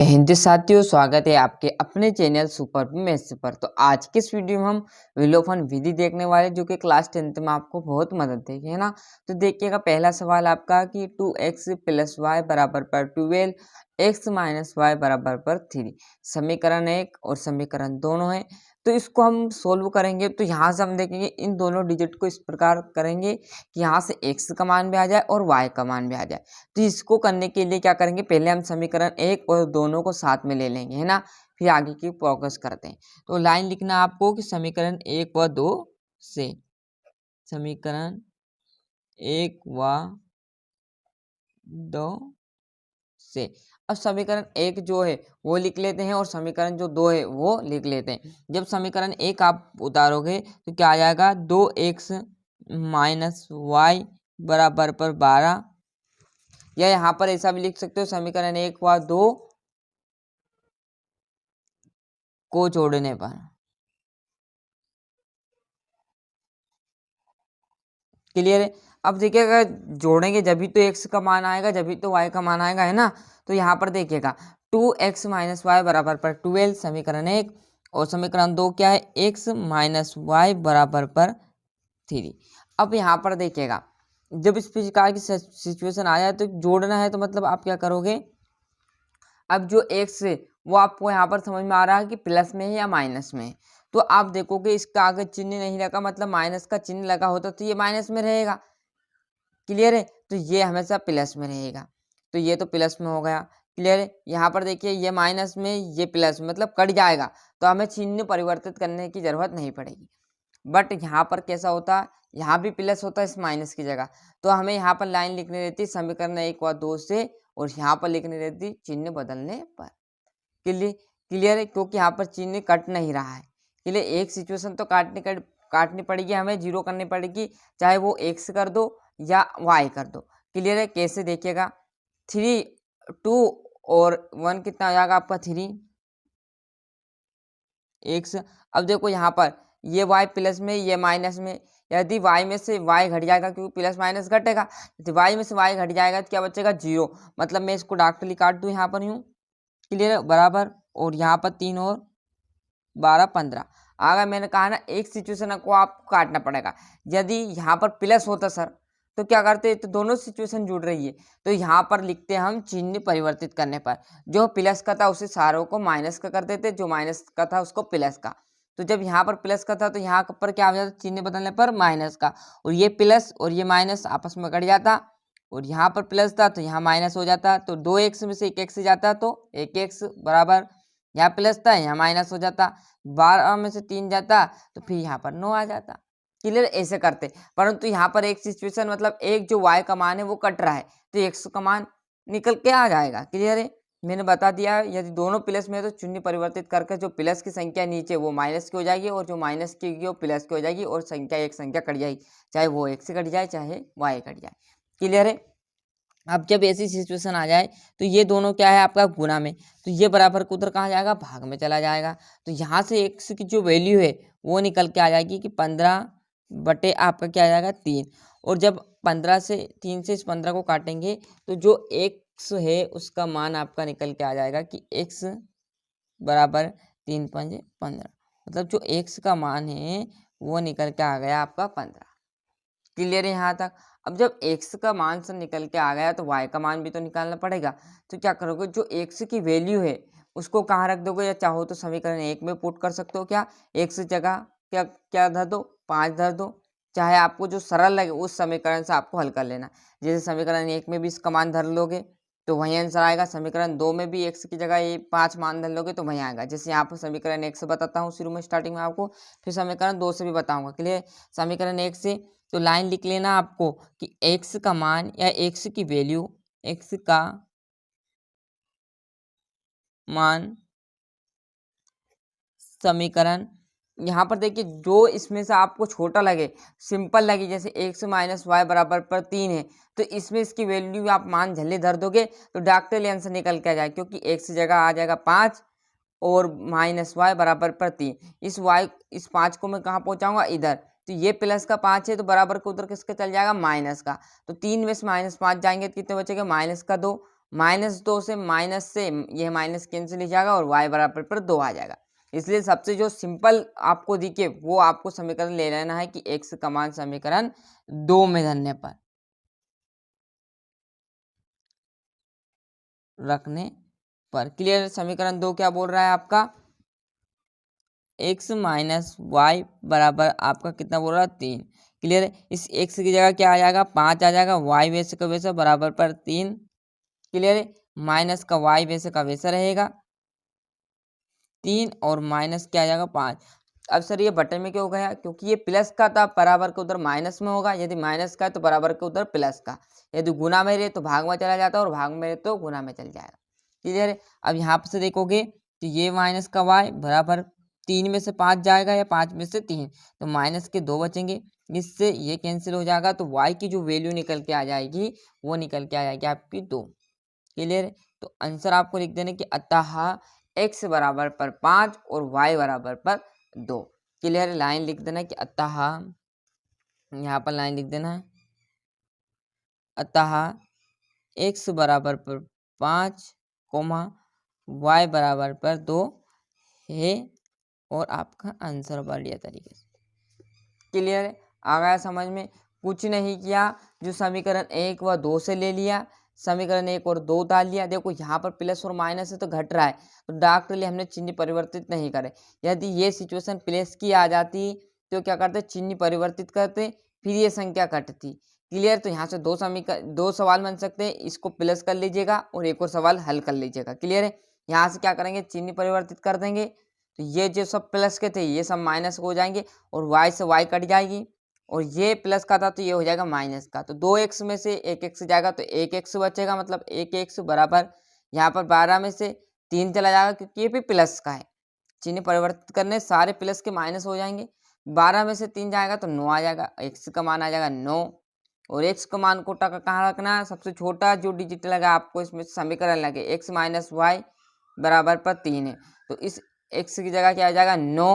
हिंदी साथियों, स्वागत है आपके अपने चैनल सुपर मैथ्स पर। तो आज के इस वीडियो में हम विलोपन विधि देखने वाले जो कि क्लास 10th में आपको बहुत मदद देगी, है ना। तो देखिएगा, पहला सवाल आपका कि 2x + y बराबर पर 12 x - y बराबर पर 3 समीकरण एक और समीकरण दोनों है। तो इसको हम सोल्व करेंगे। तो यहाँ से हम देखेंगे इन दोनों डिजिट को इस प्रकार करेंगे कि यहाँ से x का मान भी आ जाए और y का मान भी आ जाए। तो इसको करने के लिए क्या करेंगे, पहले हम समीकरण एक और दोनों को साथ में ले लेंगे, है ना। फिर आगे की प्रोग्रेस करते हैं। तो लाइन लिखना आपको कि समीकरण एक व दो से, समीकरण एक व दो से। अब समीकरण एक जो है वो लिख लेते हैं और समीकरण जो दो है वो लिख लेते हैं। जब समीकरण एक आप उतारोगे तो क्या आ जाएगा, 2x - y बराबर पर 12, या यहाँ पर ऐसा भी लिख सकते हो, समीकरण एक व दो को जोड़ने पर। क्लियर है। अब देखिएगा, जोड़ेंगे जब भी तो x का मान आएगा, जब भी तो y का मान आएगा, है ना। तो यहाँ पर देखिएगा 2x - y बराबर पर 12 समीकरण एक, और समीकरण दो क्या है, x - y बराबर पर 3। अब यहाँ पर देखिएगा, जब इस प्रकार की सिचुएशन आ जाए तो जोड़ना है, तो मतलब आप क्या करोगे, अब जो x है वो आपको यहाँ पर समझ में आ रहा है कि प्लस में है या माइनस में है। तो आप देखोगे इसका आगे चिन्ह नहीं लगा, मतलब माइनस का चिन्ह लगा होता तो ये माइनस में रहेगा। क्लियर है। तो ये हमेशा प्लस में रहेगा। तो ये तो प्लस में हो गया। क्लियर है। यहाँ पर देखिए, ये माइनस में, ये प्लस में, मतलब कट जाएगा। तो हमें चिन्ह परिवर्तित करने की जरूरत नहीं पड़ेगी। बट यहाँ पर कैसा होता, यहाँ भी प्लस होता है इस माइनस की जगह। तो हमें यहाँ पर लाइन लिखनी रहती समीकरण एक व दो से, और यहाँ पर लिखनी रहती चिन्ह बदलने पर। क्लियर है, क्योंकि यहाँ पर चिन्ह कट नहीं रहा है। क्लियर। एक सिचुएशन तो काटनी पड़ेगी, हमें जीरो करनी पड़ेगी, चाहे वो एक्स कर दो या वाई कर दो। क्लियर है। कैसे देखिएगा, 3 2 और 1 कितना हो जाएगा आपका 3 एक्स। अब देखो यहाँ पर ये y प्लस में, ये माइनस में। यदि y में से y घट जाएगा, क्योंकि प्लस माइनस घटेगा, यदि y में से y घट जाएगा तो क्या बचेगा, 0। मतलब मैं इसको डायरेक्टली काट दूं यहाँ पर यूँ। क्लियर है, बराबर, और यहाँ पर 3 और 12 15। अगर मैंने कहा ना, एक सिचुएशन को आपको काटना पड़ेगा। यदि यहाँ पर प्लस होता सर, तो क्या करते, तो दोनों सिचुएशन जुड़ रही है, तो यहाँ पर लिखते हैं हम चिन्ह परिवर्तित करने पर। जो प्लस का था उसे सारों को माइनस का कर देते, जो माइनस का था उसको प्लस का। तो जब यहाँ पर प्लस का था तो यहाँ पर क्या हो जाता, चिन्ह बदलने पर माइनस का, और ये प्लस और ये माइनस आपस में कट जाता, और यहाँ पर प्लस था तो यहाँ माइनस हो जाता। तो 2x में से 1x जाता तो 1x बराबर, यहाँ प्लस था यहाँ माइनस हो जाता, 12 में से 3 जाता तो फिर यहाँ पर 9 आ जाता। क्लियर। ऐसे करते, परंतु यहाँ पर एक सिचुएशन, मतलब एक जो y का मान है वो कट रहा है, तो x का मान निकल के आ जाएगा। क्लियर है। मैंने बता दिया, यदि दोनों प्लस में है तो चिन्ह परिवर्तित करके जो प्लस की संख्या नीचे वो माइनस की हो जाएगी, और जो माइनस की होगी वो प्लस की हो जाएगी, और संख्या एक संख्या कट जाएगी, चाहे वो x से कट जाए चाहे y कट जाए। क्लियर है। अब जब ऐसी सिचुएशन आ जाए तो ये दोनों क्या है आपका गुना में, तो ये बराबर को उधर कहाँ जाएगा, भाग में चला जाएगा। तो यहाँ से x की जो वैल्यू है वो निकल के आ जाएगी कि 15 बटे आपका क्या आ जाएगा 3। और जब 15 से 3 से इस 15 को काटेंगे तो जो x है उसका मान आपका निकल के आ जाएगा कि x बराबर 3 5 15। मतलब जो x का मान है वो निकल के आ गया आपका 15। क्लियर है यहाँ तक। अब जब x का मान से निकल के आ गया तो y का मान भी तो निकालना पड़ेगा। तो क्या करोगे, जो x की वैल्यू है उसको कहाँ रख दोगे, या चाहो तो समीकरण एक में पुट कर सकते हो। क्या x जगह क्या क्या धर दो, 5 धर दो, चाहे आपको जो सरल लगे उस समीकरण से आपको हल कर लेना। जैसे समीकरण एक में भी इसका मान धर लोगे तो वही आंसर आएगा, समीकरण दो में भी x की जगह ये 5 मान धर लोगे तो वही आएगा। जैसे यहाँ पर समीकरण एक से बताता हूँ शुरू में स्टार्टिंग में आपको, फिर समीकरण दो से भी बताऊंगा। क्लियर। समीकरण एक से तो लाइन लिख लेना आपको कि x का मान या x की वैल्यू, x का मान समीकरण, यहाँ पर देखिए जो इसमें से आपको छोटा लगे, सिंपल लगे, जैसे x - y बराबर पर 3 है तो इसमें इसकी वैल्यू आप मान झल्ले धर दोगे तो डायरेक्टली आंसर निकल के आ जाए, क्योंकि x जगह आ जाएगा 5 और -y बराबर पर 3। इस 5 को मैं कहाँ पहुँचाऊंगा, इधर। तो ये प्लस का 5 है तो बराबर को उधर किसके चल जाएगा, माइनस का। तो 3 में से -5 जाएंगे तो कितने बचेंगे, -2, -2 से माइनस से यह माइनस कैंसिल हो जाएगा और y बराबर पर 2 आ जाएगा। इसलिए सबसे जो सिंपल आपको दिखे वो आपको समीकरण ले लेना है कि x का मान समीकरण 2 में धरने पर रखने पर। क्लियर? समीकरण 2 क्या बोल रहा है आपका, x माइनस वाई बराबर आपका कितना बोल रहा है 3। क्लियर है? इस x की जगह क्या आ जाएगा 5 आ जाएगा, y वैसे का वैसा बराबर पर 3। क्लियर है? माइनस का y वैसे का वैसा रहेगा 3 और माइनस क्या आ जाएगा 5। अब सर ये बटन में क्यों हो गया, क्योंकि ये प्लस का था, बराबर के उधर माइनस में होगा, यदि माइनस का है तो बराबर के उधर प्लस का, यदि गुना में रहे तो भाग में चला जाता है और भाग में रहे तो गुना में चल जाएगा। क्लियर है? अब यहाँ पर से देखोगे तो ये माइनस का y बराबर 3 में से 5 जाएगा या 5 में से 3, तो माइनस के 2 बचेंगे, इससे ये कैंसिल हो जाएगा, तो y की जो वैल्यू निकल के आ जाएगी वो निकल के आ जाएगी आपकी 2। क्लियर है? तो आंसर आपको लिख देने की अतः x बराबर पर 5 और y बराबर पर 2। क्लियर है? लाइन लिख देना कि अतः, यहाँ पर लाइन लिख देना है अतः x बराबर पर 5 कोमा y बराबर पर 2 है और आपका आंसर बढ़िया तरीके से। क्लियर है? आ गया समझ में? कुछ नहीं किया, जो समीकरण 1 व 2 से ले लिया, समीकरण 1 और 2 डाल लिया। देखो यहाँ पर प्लस और माइनस है तो घट रहा है, तो डायरेक्टली हमने चिन्ह परिवर्तित नहीं करे। यदि ये सिचुएशन प्लस की आ जाती तो क्या करते, चिन्ह परिवर्तित करते, फिर ये संख्या घटती। क्लियर? तो यहाँ से दो सवाल बन सकते हैं, इसको प्लस कर लीजिएगा और एक और सवाल हल कर लीजिएगा। क्लियर है? यहाँ से क्या करेंगे, चिन्ह परिवर्तित कर देंगे, तो ये जो सब प्लस के थे ये सब माइनस हो जाएंगे और y से y कट जाएगी, और ये प्लस का था तो ये हो जाएगा माइनस का, तो 2x में से 1x जाएगा तो 1x बचेगा, मतलब 1x बराबर यहाँ पर 12 में से 3 चला जाएगा क्योंकि ये भी प्लस का है। चिन्ह परिवर्तित करने सारे प्लस के माइनस हो जाएंगे, 12 में से 3 जाएगा तो 9 आ जाएगा, x का मान आ जाएगा 9, और x का मान को कहाँ रखना है, सबसे छोटा जो डिजिट लगा आपको इसमें समीकरण लगे x माइनस वाई बराबर पर 3 है, तो इस x की जगह क्या आ जाएगा 9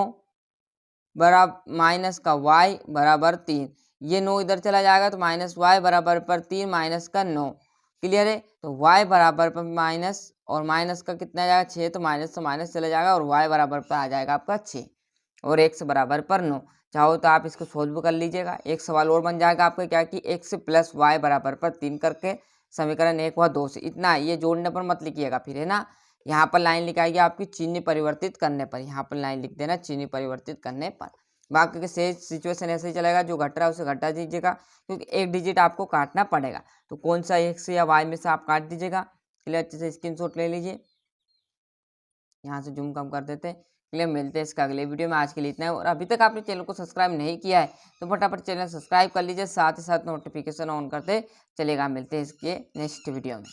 बराबर माइनस का y बराबर 3, ये 9 इधर चला जाएगा तो माइनस वाई बराबर पर 3 माइनस का 9। क्लियर है? तो y बराबर पर माइनस और माइनस का कितना आ जाएगा 6, तो माइनस से माइनस चला जाएगा और y बराबर पर आ जाएगा आपका 6 और x बराबर पर 9। चाहो तो आप इसको सोल्व कर लीजिएगा, एक सवाल और बन जाएगा आपका क्या कि x प्लस वाई बराबर पर 3 करके समीकरण 1 व 2 से। इतना ये जोड़ने पर मत लिखिएगा फिर, है ना। यहाँ पर लाइन लिखाएगी आपकी चिन्ह परिवर्तित करने पर, यहाँ पर लाइन लिख देना चिन्ह परिवर्तित करने पर। बाकी के सेम सिचुएशन ऐसे ही चलेगा, जो घट रहा है उसे घटा दीजिएगा क्योंकि एक डिजिट आपको काटना पड़ेगा, तो कौन सा x या y में से आप काट दीजिएगा। क्लियर? अच्छे से स्क्रीनशॉट ले लीजिए, यहाँ से जूम कम कर देते हैं। क्लियर? मिलते हैं इसका अगले वीडियो में, आज के लिए इतना है। और अभी तक आपने चैनल को सब्सक्राइब नहीं किया है तो फटाफट चैनल सब्सक्राइब कर लीजिए, साथ ही साथ नोटिफिकेशन ऑन करते चलेगा। मिलते हैं इसके नेक्स्ट वीडियो में।